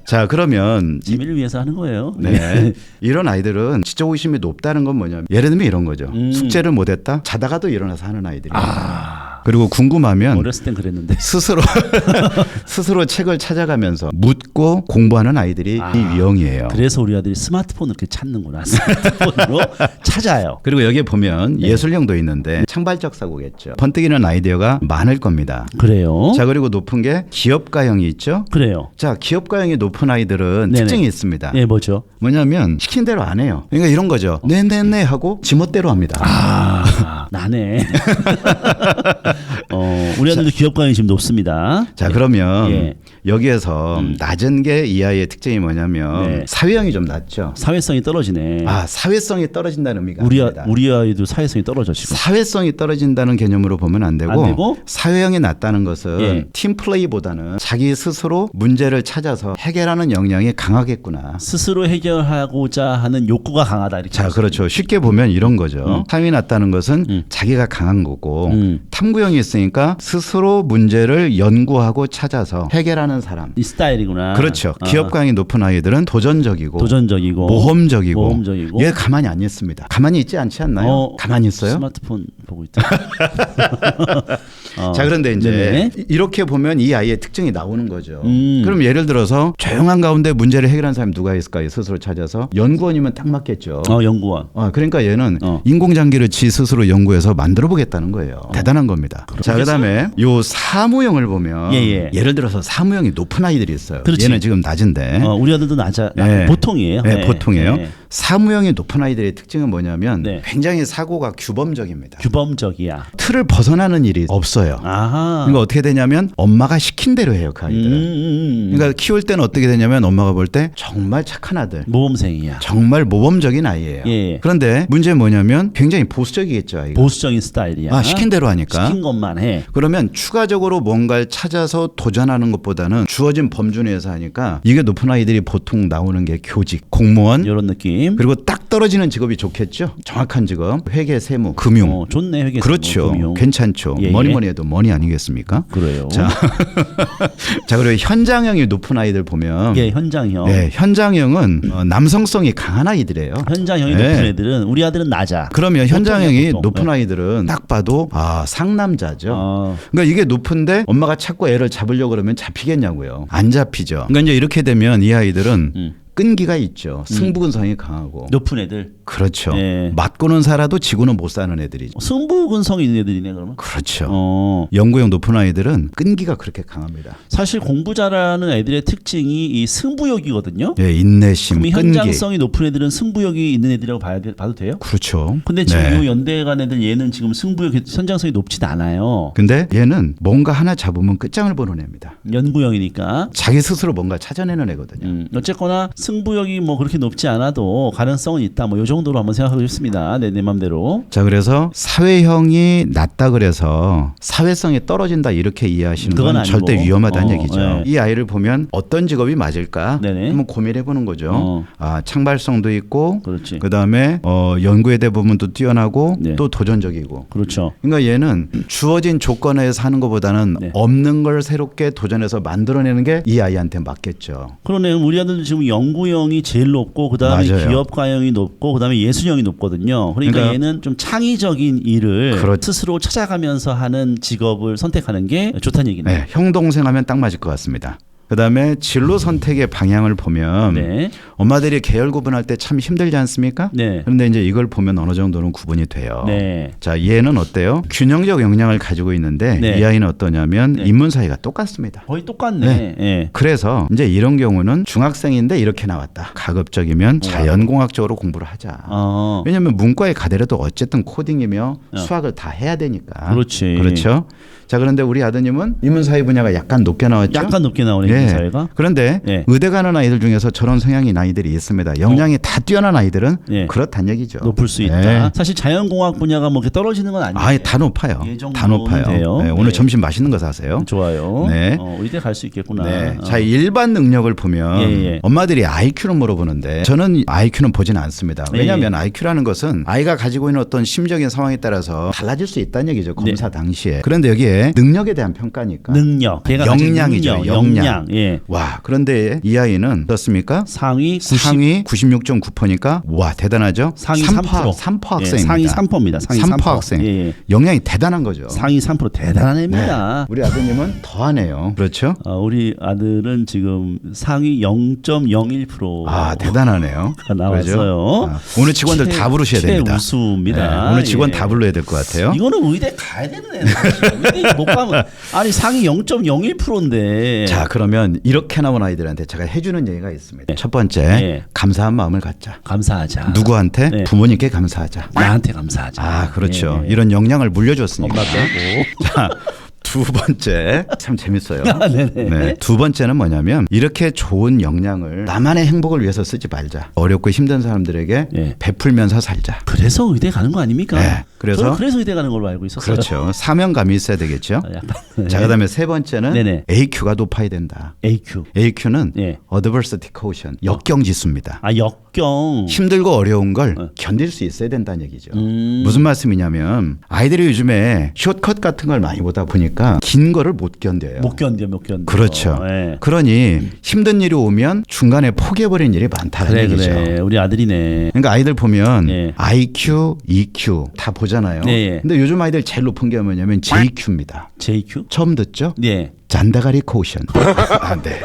자, 그러면 재미를 위해서 하는 거예요. 네. 이런 아이들은 지적 호기심이 높다는 건 뭐냐면 예를 들면 이런 거죠. 숙제를 못했다 자다가도 일어나서 하는 아이들이. 그리고 궁금하면 어렸을 땐 그랬는데. 스스로 책을 찾아가면서 묻고 공부하는 아이들이 이 유형이에요. 그래서 우리 아들이 스마트폰을 이렇게 찾는구나. 스마트폰으로 찾아요. 그리고 여기에 보면 예술형도 있는데 창발적 사고겠죠. 번뜩이는 아이디어가 많을 겁니다. 그래요. 자, 그리고 높은 게 기업가형이 있죠. 그래요. 자, 기업가형이 높은 아이들은 네네. 특징이 있습니다. 예, 뭐죠? 뭐냐면 시킨 대로 안 해요. 그러니까 이런 거죠. 네네네 하고 지멋대로 합니다. 나네. 우리 아들도 기업 가능심이 높습니다. 자, 그러면 예. 여기에서 낮은 게 이 아이의 특징이 뭐냐면 네. 사회형이 좀 낮죠. 사회성이 떨어지네. 아, 사회성이 떨어진다는 의미가 우리 아닙니다. 우리 아이도 사회성이 떨어져 지금. 사회성이 떨어진다는 개념으로 보면 안 되고, 안 되고? 사회형이 낮다는 것은 예. 팀플레이보다는 자기 스스로 문제를 찾아서 해결하는 역량이 강하겠구나. 스스로 해결하고자 하는 욕구가 강하다 이렇게. 자, 그렇죠. 쉽게 보면 이런 거죠. 사회형이 낮다는 것은 자기가 강한 거고, 탐구형이 있으니까 스스로 문제를 연구하고 찾아서 해결하는 사람. 이 스타일이구나. 그렇죠. 기업 강이 높은 아이들은 도전적이고 도전적이고 모험적이고 모험적이고. 얘 가만히 안 있습니다. 가만히 있지 않지 않나요? 가만히 있어요? 스마트폰 보고 있다. 자, 그런데 이제 네네. 이렇게 보면 이 아이의 특징이 나오는 거죠. 그럼 예를 들어서 조용한 가운데 문제를 해결한 사람이 누가 있을까요? 스스로 찾아서 연구원이면 딱 맞겠죠. 연구원. 그러니까 얘는 어. 인공장기를 지 스스로 연구해서 만들어 보겠다는 거예요. 대단한 겁니다. 자, 그다음에 요 사무형을 보면 예. 예를 들어서 사무형이 높은 아이들이 있어요. 그렇지. 얘는 지금 낮은데. 우리 아들도 낮아. 네. 보통이에요. 네, 보통이에요. 네. 사무형이 높은 아이들의 특징은 뭐냐면 네. 굉장히 사고가 규범적입니다. 규범적이야. 틀을 벗어나는 일이 없어요. 아하. 그러니까 어떻게 되냐면 엄마가 시킨 대로 해요, 그 아이들은. 그러니까 키울 때는 어떻게 되냐면 엄마가 볼 때 정말 착한 아들, 모범생이야. 정말 모범적인 아이예요. 예. 그런데 문제는 뭐냐면 굉장히 보수적이겠죠, 아이가. 보수적인 스타일이야. 시킨 대로 하니까. 시킨 것만 해. 그러면 추가적으로 뭔가를 찾아서 도전하는 것보다는 주어진 범주 내에서 하니까 이게 높은 아이들이 보통 나오는 게 교직, 공무원, 이런 느낌. 그리고 딱 떨어지는 직업이 좋겠죠. 정확한 직업, 회계, 세무, 금융. 좋네. 회계. 그렇죠. 금융. 괜찮죠. 예, 뭐니 해도 머니 아니겠습니까? 그래요. 자, 자, 그리고 현장형이 높은 아이들 보면 예, 현장형. 네, 현장형은 남성성이 강한 아이들이에요. 현장형이 네. 높은 애들은 우리 아들은 낮아. 그러면 현장형이 보통. 높은 네. 아이들은 딱 봐도 상남자죠. 아. 그러니까 이게 높은데 엄마가 자꾸 애를 잡으려고 그러면 잡히겠냐고요. 안 잡히죠. 그러니까 이제 이렇게 되면 이 아이들은 끈기가 있죠. 승부근성이 강하고. 높은 애들. 그렇죠. 예. 맞고는 살아도 지고는 못 사는 애들이죠. 승부근성이 있는 애들이네 그러면. 그렇죠. 연구형 높은 아이들은 끈기가 그렇게 강합니다. 사실 공부 잘하는 애들의 특징이 이 승부욕이거든요. 예, 인내심, 그럼 끈기. 현장성이 높은 애들은 승부욕이 있는 애들이라고 봐도 돼요? 그렇죠. 근데 지금 네. 이 연대 간 애들 얘는 지금 승부욕 현장성이 높진 않아요. 근데 얘는 뭔가 하나 잡으면 끝장을 보는 애입니다. 연구형이니까. 자기 스스로 뭔가 찾아내는 애거든요. 어쨌거나 승부욕이 뭐 그렇게 높지 않아도 가능성은 있다. 뭐 이 정도로 한번 생각하고 싶습니다. 내 맘대로. 자, 그래서 사회형이 낮다 그래서 사회성이 떨어진다 이렇게 이해하시는 그건 건 아니고. 절대 위험하다는 얘기죠. 네. 이 아이를 보면 어떤 직업이 맞을까 네네. 한번 고민해 보는 거죠. 창발성도 있고 그렇지. 그다음에 연구에 대한 부분도 뛰어나고 네. 또 도전적이고. 그렇죠. 그러니까 얘는 주어진 조건에서 하는 것보다는 네. 없는 걸 새롭게 도전해서 만들어내는 게 이 아이한테 맞겠죠. 그러네. 우리 아들도 지금 연구형이 제일 높고 그다음에 맞아요. 기업가형이 높고 그다음에 예술형이 높거든요. 그러니까 얘는 좀 창의적인 일을 스스로 찾아가면서 하는 직업을 선택하는 게 좋다는 얘기네요. 네, 형 동생 하면 딱 맞을 것 같습니다. 그다음에 진로 선택의 방향을 보면 네. 엄마들이 계열 구분할 때 참 힘들지 않습니까? 네. 그런데 이제 이걸 보면 어느 정도는 구분이 돼요. 네. 자, 얘는 어때요? 균형적 역량을 가지고 있는데 네. 이 아이는 어떠냐면 네. 인문 사이가 똑같습니다. 거의 똑같네. 네. 예. 그래서 이제 이런 경우는 중학생인데 이렇게 나왔다. 가급적이면 자연공학적으로 공부를 하자. 왜냐하면 문과에 가더라도 어쨌든 코딩이며 수학을 다 해야 되니까. 그렇지. 그렇죠. 자, 그런데 우리 아드님은 인문 사회 분야가 약간 높게 나왔죠. 약간 높게 나오네 예. 사회가. 그런데 예. 의대 가는 아이들 중에서 저런 성향인 아이들이 있습니다. 역량이 다 뛰어난 아이들은 예. 그렇다는 얘기죠. 높을 수 예. 있다. 사실 자연공학 분야가 뭐 이렇게 떨어지는 건 아니에요. 아예 다 높아요. 예, 정도는 다 높아요. 돼요. 네, 오늘 네. 점심 맛있는 거 사세요. 좋아요. 네. 의대 갈 수 있겠구나. 네. 자, 일반 능력을 보면 예. 엄마들이 IQ를 물어보는데 저는 IQ는 보지는 않습니다. 왜냐하면 예. IQ라는 것은 아이가 가지고 있는 어떤 심적인 상황에 따라서 달라질 수 있다는 얘기죠. 검사 당시에. 그런데 여기에 능력에 대한 평가니까. 능력. 걔가 가진 역량이죠. 능력, 역량. 예. 와, 그런데 이 아이는 어떻습니까? 상위 90. 상위 96.9%니까 와, 대단하죠. 상위 3% 3%. 3% 예, 학생입니다. 상위 3%입니다. 상위 3% 3%. 학생. 예. 역량이 대단한 거죠. 상위 3% 대단한 애입니다. 우리 아드님은 더하네요. 그렇죠? 우리 아들은 지금 상위 0.01%. 아, 대단하네요. 나왔어요. 그렇죠? 오늘 직원들 다 부르셔야 됩니다. 최우수입니다. 네, 오늘 직원 예. 다 불러야 될 것 같아요. 이거는 의대 가야 되는 애들. 의대 못 가면 아니 상위 0.01%인데. 자, 그러면 그러면 이렇게 나온 아이들한테 제가 해주는 얘기가 있습니다. 첫 번째, 네. 감사한 마음을 갖자. 감사하자. 누구한테? 네. 부모님께 감사하자. 나한테 감사하자. 아, 그렇죠. 네. 이런 영향을 물려줬으니까. 엄마도 하고. 자, 두 번째 참 재밌어요. 네네. 네, 두 번째는 뭐냐면 이렇게 좋은 역량을 나만의 행복을 위해서 쓰지 말자. 어렵고 힘든 사람들에게 네. 베풀면서 살자. 그래서 의대 가는 거 아닙니까? 네, 그래서- 저는 그래서 의대 가는 걸로 알고 있었어요. 그렇죠. 사명감이 있어야 되겠죠. 약간, 자, 그다음에 세 번째는 네네. AQ가 높아야 된다. AQ. AQ는 예. Adversity Quotient, 역경 지수입니다. 아 역경. 힘들고 어려운 걸 견딜 수 있어야 된다는 얘기죠. 무슨 말씀이냐면 아이들이 요즘에 숏컷 같은 걸 많이 보다 보니까 긴 거를 못 견뎌요. 못 견뎌. 그렇죠. 예. 그러니 힘든 일이 오면 중간에 포기해버리는 일이 많다는 그래 얘기죠. 그래. 우리 아들이네. 그러니까 아이들 보면 예. IQ, EQ 다 보잖아요. 네. 근데 요즘 아이들 제일 높은 게 뭐냐면 JQ입니다. JQ? 처음 듣죠? 네. 잔다가리 코션. 아, 네.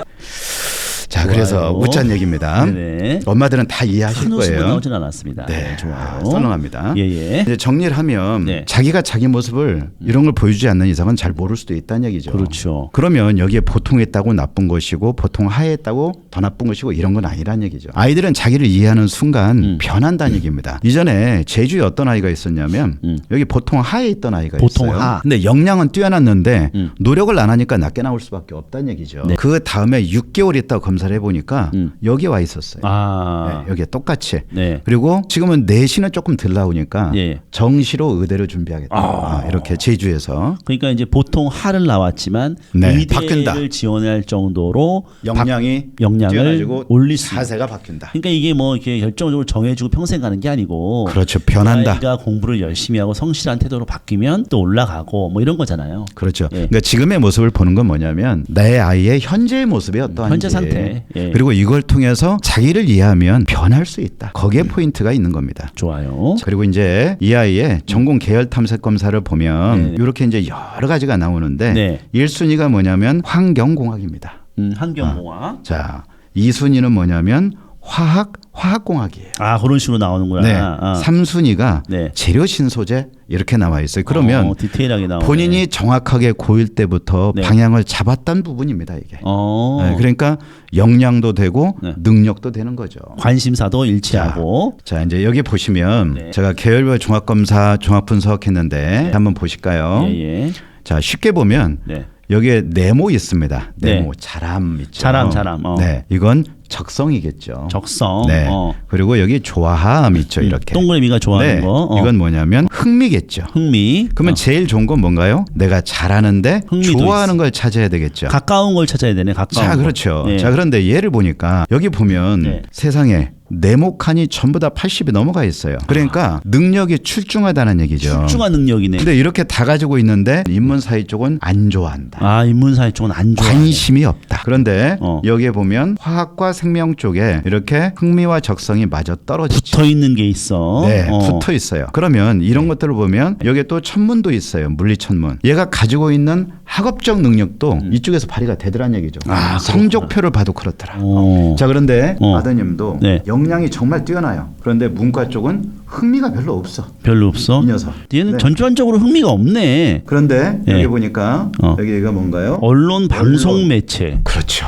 자, 그래서 좋아요. 웃잔 얘기입니다. 네네. 엄마들은 다 이해하실 큰 웃음은 거예요. 나오진 않았습니다. 네, 좋아요. 썰렁합니다. 예예. 이제 정리를 하면 네. 자기가 자기 모습을 이런 걸 보여주지 않는 이상은 잘 모를 수도 있다는 얘기죠. 그렇죠. 그러면 여기에 보통 있다고 나쁜 것이고 보통 하에 있다고 더 나쁜 것이고 이런 건 아니란 얘기죠. 아이들은 자기를 이해하는 순간 변한다는 얘기입니다. 이전에 제주에 어떤 아이가 있었냐면 여기 보통 하에 있던 아이가 보통 있어요. 하. 근데 역량은 뛰어났는데 노력을 안 하니까 낮게 나올 수밖에 없다는 얘기죠. 네. 그 다음에 6개월 있다가 검사를 해보니까 여기 와 있었어요. 아. 네, 여기에 똑같이. 네. 그리고 지금은 내신은 조금 덜 나오니까 예. 정시로 의대를 준비하겠다. 이렇게 제주에서 그러니까 이제 보통 하를 나왔지만 네, 의대를 바뀐다. 지원할 정도로 역량이 역량을 뛰어나지고 올릴 수 있는. 자세가 바뀐다. 그러니까 이게 뭐 이렇게 결정적으로 정해주고 평생 가는 게 아니고 그렇죠. 변한다. 아이가 공부를 열심히 하고 성실한 태도로 바뀌면 또 올라가고 뭐 이런 거잖아요. 그렇죠. 예. 그러니까 지금의 모습을 보는 건 뭐냐면 내 아이의 현재의 모습이 어떠한지 현재 상태. 예. 그리고 이걸 통해서 자기를 이해하면 변할 수 있다. 거기에 포인트가 있는 겁니다. 좋아요. 그리고 이제 이 아이의 전공 계열 탐색 검사를 보면 이렇게 이제 여러 가지가 나오는데 네. 1순위가 뭐냐면 환경공학입니다. 환경공학. 자, 2순위는 뭐냐면 화학공학이에요. 아 그런 식으로 나오는구나. 네. 아. 3순위가 네. 재료 신소재 이렇게 나와 있어요. 그러면 디테일하게 나오네. 본인이 정확하게 고1 때부터 네. 방향을 잡았던 부분입니다. 이게. 네, 그러니까 역량도 되고 네. 능력도 되는 거죠. 관심사도 일치하고. 자, 이제 여기 보시면 네. 제가 계열별 종합검사 종합분석했는데 한번 보실까요? 예예. 자, 쉽게 보면 네. 여기에 네모 있습니다. 네모, 네. 자람 있죠. 자람. 네, 이건 적성이겠죠. 적성. 네. 그리고 여기 조화함 있죠. 이렇게. 동그라미가 좋아하는 네, 거. 이건 뭐냐면 흥미겠죠. 흥미. 그러면 제일 좋은 건 뭔가요? 내가 잘하는데 흥미도 좋아하는 걸 찾아야 되겠죠. 가까운 걸 찾아야 되네. 가까운 자, 거. 그렇죠. 네. 자, 그런데 얘를 보니까 여기 보면 네. 세상에 네모칸이 전부 다 80이 넘어가 있어요. 그러니까 능력이 출중하다는 얘기죠. 출중한 능력이네. 근데 이렇게 다 가지고 있는데 인문사회 쪽은 안 좋아한다. 아 인문사회 쪽은 안 좋아. 관심이 없다. 그런데 어. 여기에 보면 화학과 생명 쪽에 이렇게 흥미와 적성이 마저 떨어지죠. 붙어 있는 게 있어. 네, 붙어 있어요. 그러면 이런 것들을 보면 여기에 또 천문도 있어요. 물리천문. 얘가 가지고 있는 학업적 능력도 이쪽에서 발휘가 되더란 얘기죠. 아, 성적표를 봐도 그렇더라. 어. 자, 그런데 어. 아드님도 네. 역량이 정말 뛰어나요. 그런데 문과 쪽은 흥미가 별로 없어. 별로 없어. 이 녀석. 얘는 네. 전반적으로 흥미가 없네. 그런데 네. 여기 보니까 여기가 뭔가요? 언론 방송 매체. 그렇죠.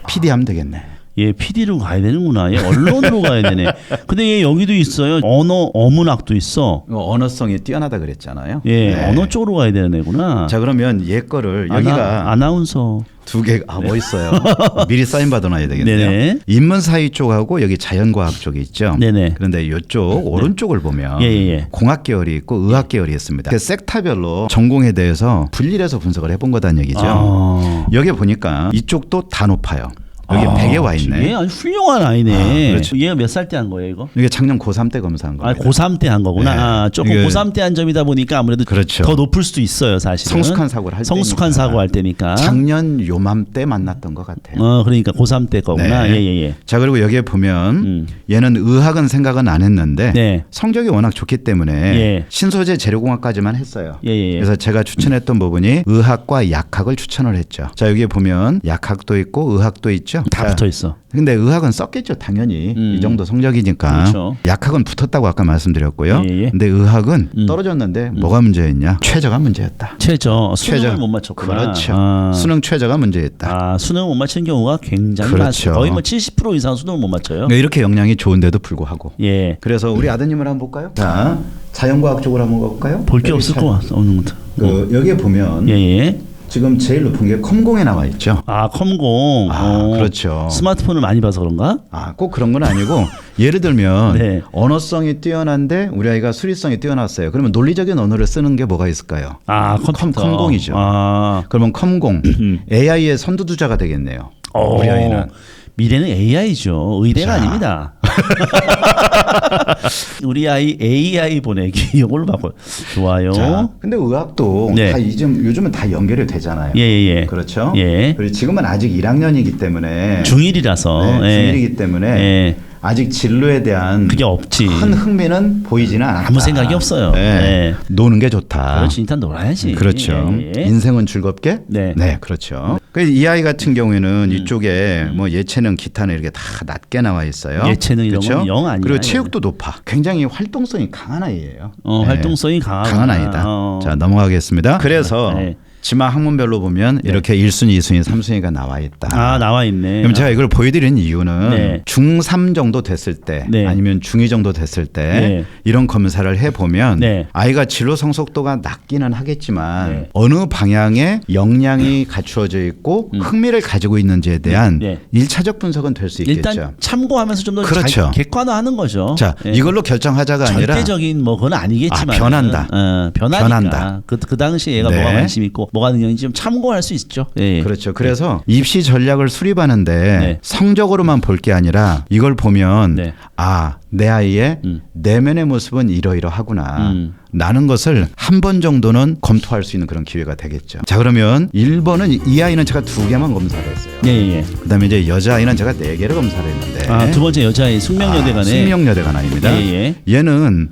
PD 하면 되겠네. 얘 PD로 가야 되는구나. 얘 언론으로 가야 되네. 근데 얘 여기도 있어요. 어문학도 있어. 언어성이 뛰어나다 그랬잖아요. 예, 네. 언어 쪽으로 가야 되는 애구나. 자, 그러면 얘 거를 여기가 아나운서. 두 개, 멋있어요. 미리 사인 받아놔야 되겠네요. 네네. 인문사회 쪽하고 여기 자연과학 쪽이 있죠. 네네. 그런데 이쪽 오른쪽을 보면 예. 공학 계열이 있고 의학 계열이 있습니다. 그 섹터별로 전공에 대해서 분리해서 분석을 해본 거다는 얘기죠. 아. 여기 보니까 이쪽도 다 높아요. 여기 100에 와 있네. 얘 아주 훌륭한 아이네. 그렇죠. 얘가 몇 살 때 한 거예요, 이거? 이게 작년 고3 때 검사한 아, 겁니다. 고3 때 한 거구나. 네. 아, 조금 이게 고3 때 한 점이다 보니까 아무래도 그렇죠. 더 높을 수도 있어요, 사실은. 성숙한 사고를 할 성숙한 때니까. 사고 할 때니까. 작년 요맘때 만났던 것 같아요. 그러니까 고3 때 거구나. 네. 예. 자, 그리고 여기에 보면 얘는 의학은 생각은 안 했는데 네. 성적이 워낙 좋기 때문에 예. 신소재 재료공학까지만 했어요. 예. 그래서 제가 추천했던 부분이 의학과 약학을 추천을 했죠. 자, 여기에 보면 약학도 있고 의학도 있죠. 있죠. 다 붙어 있어. 근데 의학은 썼겠죠, 당연히. 이 정도 성적이니까. 그렇죠. 약학은 붙었다고 아까 말씀드렸고요. 예, 예. 근데 의학은 떨어졌는데 뭐가 문제였냐? 최저가 문제였다. 수능을 최저. 못 맞췄구나. 그렇죠. 아. 수능 최저가 문제였다. 수능 못 맞힌 경우가 굉장히 그렇죠. 많습니다. 거의 뭐 70% 이상 수능을 못 맞춰요. 네, 이렇게 역량이 좋은데도 불구하고. 예. 그래서 우리 아드님을 한번 볼까요? 자, 자연과학 쪽으로 한번 가볼까요? 볼 게 없을 것 같아. 없는 것도. 여기에 보면 예. 지금 제일 높은 게 컴공에 나와 있죠. 컴공. 그렇죠. 스마트폰을 많이 봐서 그런가? 꼭 그런 건 아니고 예를 들면 네. 언어성이 뛰어난데 우리 아이가 수리성이 뛰어났어요. 그러면 논리적인 언어를 쓰는 게 뭐가 있을까요? 컴퓨터. 컴공이죠. 그러면 컴공 AI의 선두주자가 되겠네요. 우리 아이는. 미래는 AI죠. 의대가 아닙니다. 우리 아이 AI 보내기 이걸 바꿔. 좋아요. 자, 근데 의학도 네. 다 요즘은 다 연결이 되잖아요. 예. 그렇죠. 예. 그리고 지금은 아직 1학년이기 때문에 중1이라서. 네, 중1이기 때문에 예. 아직 진로에 대한 그게 없지. 큰 흥미는 보이지는 않았다. 아무 생각이 없어요. 네. 네. 노는 게 좋다. 그렇지. 일단 놀아야지. 그렇죠. 예. 인생은 즐겁게. 네. 그렇죠. 그래서 이 아이 같은 경우에는 이쪽에 뭐 예체능, 기타는 이렇게 다 낮게 나와 있어요. 예체능 이런 그렇죠? 건 영 아니야. 그리고 체육도 높아. 굉장히 활동성이 강한 아이예요. 활동성이 강한 아이다. 자, 넘어가겠습니다. 그래서 네. 지마 학문별로 보면 이렇게 1순위, 2순위, 3순위가 나와 있다. 나와 있네. 그럼 제가 이걸 보여드리는 이유는 네. 중3 정도 됐을 때 네. 아니면 중2 정도 됐을 때 네. 이런 검사를 해보면 네. 아이가 진로 성숙도가 낮기는 하겠지만 네. 어느 방향에 역량이 갖추어져 있고 흥미를 가지고 있는지에 대한 네. 1차적 분석은 될 수 있겠죠. 일단 참고하면서 좀 더 그렇죠. 객관화하는 거죠. 자, 예. 이걸로 결정하자가 아니라 절대적인 뭐 그건 아니겠지만 변한다. 변하니까. 변한다. 그 당시에 얘가 네. 뭐가 관심 있고 뭐가 능력인지 좀 참고할 수 있죠. 예. 그렇죠. 그래서 입시 전략을 수립하는데 네. 성적으로만 볼 게 아니라 이걸 보면 네. 내 아이의 내면의 모습은 이러이러하구나. 라는 것을 한 번 정도는 검토할 수 있는 그런 기회가 되겠죠. 자, 그러면 1번은 이 아이는 제가 2개만 검사를 했어요. 예. 그다음에 이제 여자아이는 제가 4개를 검사를 했는데 두 번째 여자의 숙명여대간에 숙명여대간 아닙니다. 예. 얘는